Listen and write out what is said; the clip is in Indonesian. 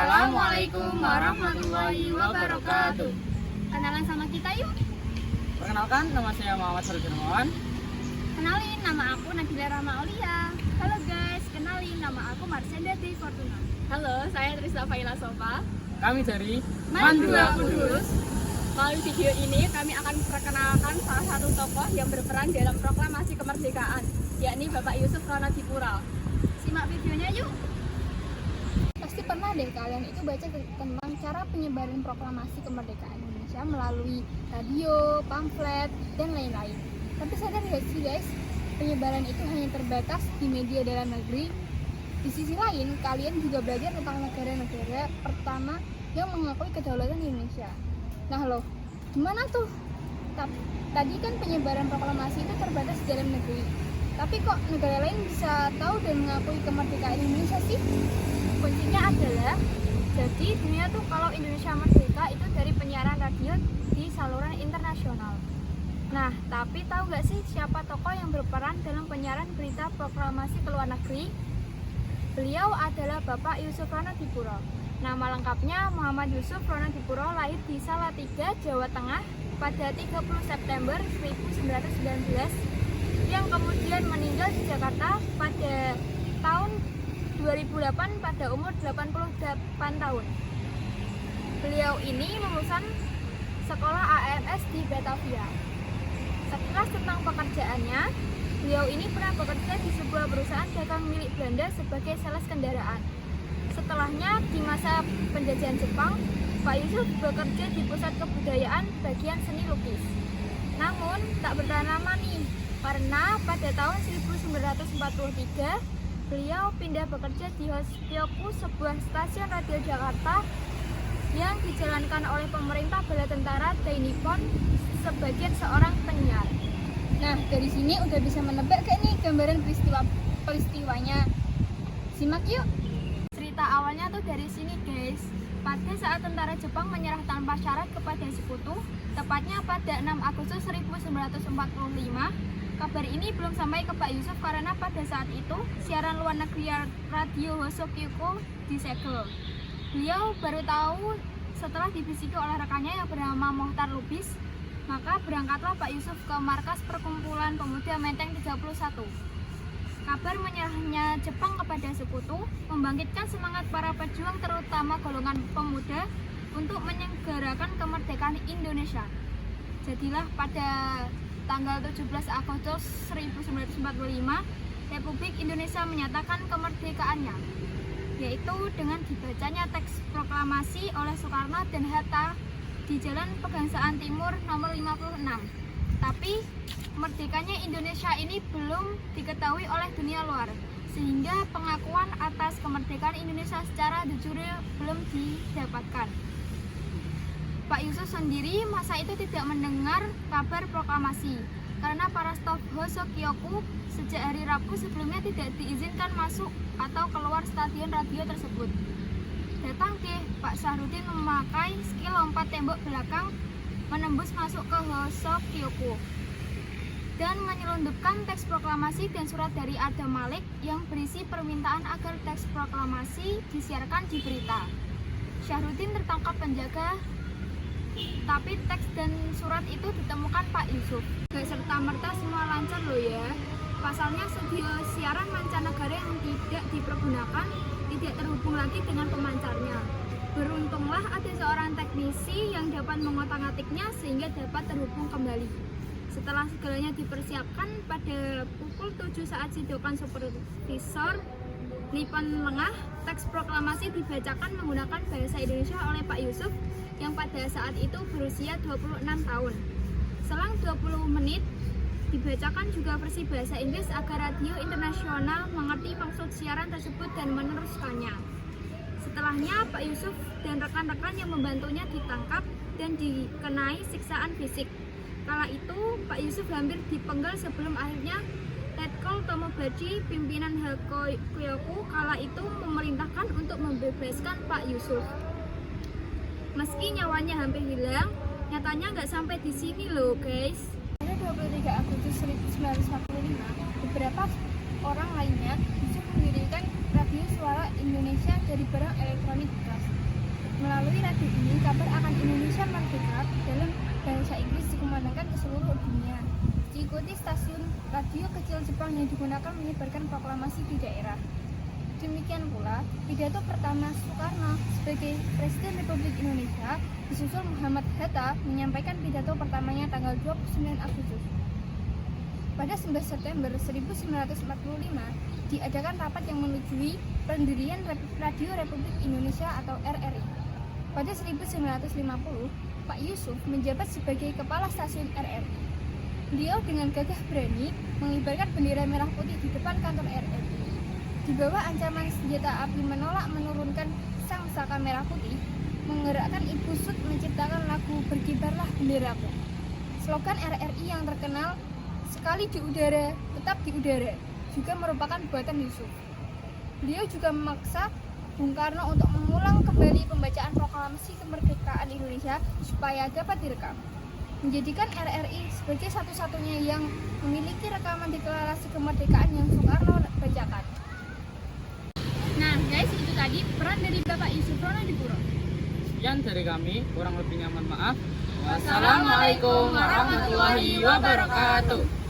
Assalamualaikum warahmatullahi wabarakatuh. Kenalan sama kita yuk. Perkenalkan, nama saya Muhammad Farudin Rahmawan. Kenalin, nama aku Nabila Rahma Aulia. Halo guys, kenalin, nama aku Marcenda Dwi Fortuna. Halo, saya Trisna Faila Sofa. Kami dari Mandula Kudus. Melalui video ini kami akan memperkenalkan salah satu tokoh yang berperan dalam proklamasi kemerdekaan, yakni Bapak Yusuf Ronodipuro. Simak videonya yuk. Pasti pernah deh kalian itu baca tentang cara penyebaran proklamasi kemerdekaan Indonesia melalui radio, pamflet, dan lain-lain. Tapi sadar gak sih guys, penyebaran itu hanya terbatas di media dalam negeri. Di sisi lain, kalian juga belajar tentang negara-negara pertama yang mengakui kedaulatan Indonesia. Nah loh, gimana tuh? Tadi kan penyebaran proklamasi itu terbatas di dalam negeri. Tapi kok negara lain bisa tahu dan mengakui kemerdekaan Indonesia sih? Kuncinya adalah, jadi dunia tuh kalau Indonesia merdeka itu dari penyiaran radio di saluran internasional. Nah, tapi tahu gak sih siapa tokoh yang berperan dalam penyiaran berita proklamasi ke luar negeri? Beliau adalah Bapak Yusuf Ronodipuro. Nama lengkapnya Muhammad Yusuf Ronodipuro, lahir di Salatiga, Jawa Tengah pada 30 September 1919, yang kemudian meninggal di Jakarta pada tahun 2008 pada umur 88 tahun. Beliau ini lulusan sekolah AMS di Batavia. Sekilas tentang pekerjaannya, beliau ini pernah bekerja di sebuah perusahaan dagang milik Belanda sebagai sales kendaraan. Setelahnya, di masa penjajahan Jepang, Pak Yusuf bekerja di pusat kebudayaan bagian seni lukis. Namun, tak bertahan lama nih, karena pada tahun 1943, beliau pindah bekerja di Hoshioku, sebuah stasiun radio Jakarta yang dijalankan oleh pemerintah bala tentara Dai Nippon sebagai seorang penyiar. Nah, dari sini udah bisa menebak gak nih gambaran peristiwanya? Simak yuk. Cerita awalnya tuh dari sini guys. Pada saat tentara Jepang menyerah tanpa syarat kepada sekutu, tepatnya pada 6 Agustus 1945, kabar ini belum sampai ke Pak Yusuf karena pada saat itu siaran luar negeri radio Hoshioku disegel. Beliau baru tahu setelah dibisiki oleh rekannya yang bernama Mohtar Lubis. Maka berangkatlah Pak Yusuf ke markas Perkumpulan Pemuda Menteng 31. Kabar menyerahnya Jepang kepada sekutu membangkitkan semangat para pejuang, terutama golongan pemuda, untuk menyelenggarakan kemerdekaan Indonesia. Jadilah pada tanggal 17 Agustus 1945, Republik Indonesia menyatakan kemerdekaannya, yaitu dengan dibacanya teks proklamasi oleh Soekarno dan Hatta di Jalan Pegangsaan Timur nomor 56. Tapi merdekanya Indonesia ini belum diketahui oleh dunia luar, sehingga pengakuan atas kemerdekaan Indonesia secara de jure belum didapatkan. Pak Yusuf sendiri masa itu tidak mendengar kabar proklamasi karena para staf Hoshioku sejak hari Rabu sebelumnya tidak diizinkan masuk atau keluar stasiun radio tersebut. Datang deh Pak Sahrudin memakai skill lompat tembok belakang menembus masuk ke Hoshioku dan menyelundupkan teks proklamasi dan surat dari Adam Malik yang berisi permintaan agar teks proklamasi disiarkan di berita. Sahrudin tertangkap penjaga, tapi teks dan surat itu ditemukan Pak Yusuf. Gak serta-merta semua lancar loh ya. Pasalnya studio siaran mancanegara yang tidak dipergunakan tidak terhubung lagi dengan pemancarnya. Beruntunglah ada seorang teknisi yang dapat mengotak-atiknya sehingga dapat terhubung kembali. Setelah segalanya dipersiapkan, pada pukul 7 saat sidokan supervisor Nippon lengah, teks proklamasi dibacakan menggunakan bahasa Indonesia oleh Pak Yusuf yang pada saat itu berusia 26 tahun. Selang 20 menit, dibacakan juga versi bahasa Inggris agar radio internasional mengerti maksud siaran tersebut dan meneruskannya. Setelahnya, Pak Yusuf dan rekan-rekan yang membantunya ditangkap dan dikenai siksaan fisik. Kala itu, Pak Yusuf hampir dipenggal sebelum akhirnya Letkol Tomobachi, pimpinan Hoshioku kala itu memerintahkan untuk membebaskan Pak Yusuf. Meski nyawanya hampir hilang, nyatanya nggak sampai di sini loh guys. Pada 23 Agustus 1945, beberapa orang lainnya justru mendirikan radio suara Indonesia dari barang elektronik bekas. Melalui radio ini, kabar akan Indonesia merdeka dalam bahasa Inggris dikumandangkan ke seluruh dunia. Diikuti stasiun radio kecil Jepang yang digunakan menyebarkan proklamasi di daerah. Demikian pula, pidato pertama Soekarno sebagai Presiden Republik Indonesia disusul Muhammad Hatta menyampaikan pidato pertamanya tanggal 29 Agustus. Pada 11 September 1945, diadakan rapat yang menyetujui pendirian Radio Republik Indonesia atau RRI. Pada 1950, Pak Yusuf menjabat sebagai Kepala Stasiun RRI. Beliau dengan gagah berani mengibarkan bendera merah putih di depan kantor RRI. Di bawah ancaman senjata api menolak menurunkan sang saka merah putih, menggerakkan Ibu Sud menciptakan lagu Berkibarlah Benderaku. Slogan RRI yang terkenal sekali di udara, tetap di udara, juga merupakan buatan Yusuf. Beliau juga memaksa Bung Karno untuk mengulang kembali pembacaan proklamasi kemerdekaan Indonesia supaya dapat direkam, menjadikan RRI sebagai satu-satunya yang memiliki rekaman deklarasi kemerdekaan yang Soekarno bacakan. Nah guys, itu tadi peran dari Bapak Yusuf Ronodipuro. Sekian dari kami, kurang lebihnya mohon maaf. Wassalamualaikum warahmatullahi wabarakatuh.